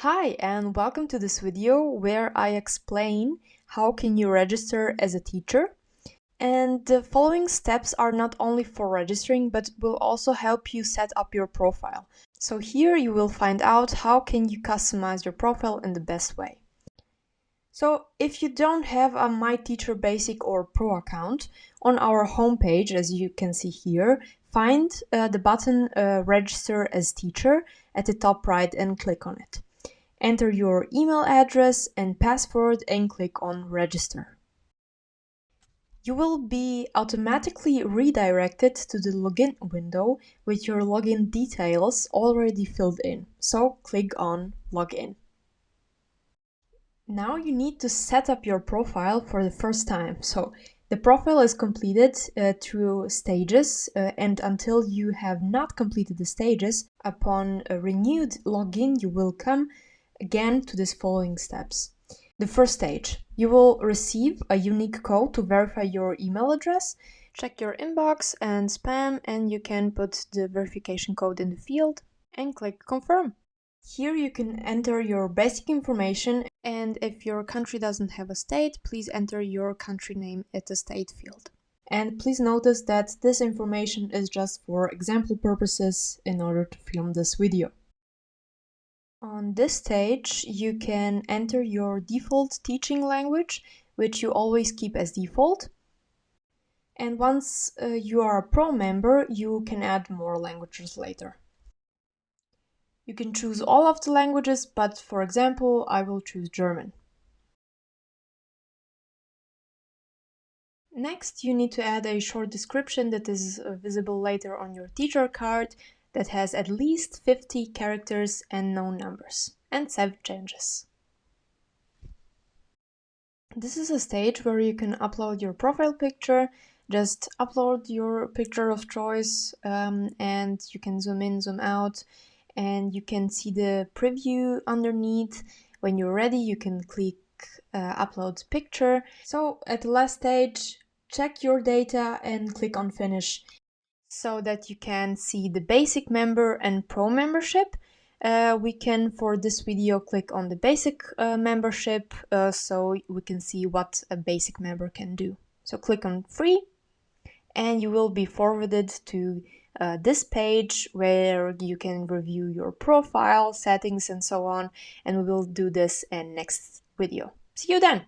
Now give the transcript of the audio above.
Hi, and welcome to this video where I explain how can you register as a teacher. And the following steps are not only for registering, but will also help you set up your profile. So here you will find out how can you customize your profile in the best way. So if you don't have a My Teacher Basic or Pro account, on our homepage, as you can see here, find the button Register as Teacher at the top right and click on it. Enter your email address and password and click on Register. You will be automatically redirected to the login window with your login details already filled in, so click on Login. Now you need to set up your profile for the first time. So the profile is completed through stages and until you have not completed the stages, upon a renewed login you will come again to these following steps. The first stage, you will receive a unique code to verify your email address. Check your inbox and spam and you can put the verification code in the field and click confirm. Here you can enter your basic information, and if your country doesn't have a state, please enter your country name at the state field. And please notice that this information is just for example purposes in order to film this video. On this stage, you can enter your default teaching language, which you always keep as default. And once you are a pro member, you can add more languages later. You can choose all of the languages, but for example, I will choose German. Next, you need to add a short description that is visible later on your teacher card that has at least 50 characters and no numbers, and save changes. This is a stage where you can upload your profile picture. Just upload your picture of choice and you can zoom in, zoom out, and you can see the preview underneath. When you're ready, you can click upload picture. So at the last stage, check your data and click on finish so that you can see the basic member and pro membership. We can, for this video, click on the basic membership so we can see what a basic member can do. So click on free and you will be forwarded to this page where you can review your profile, settings and so on, and we will do this in next video. See you then!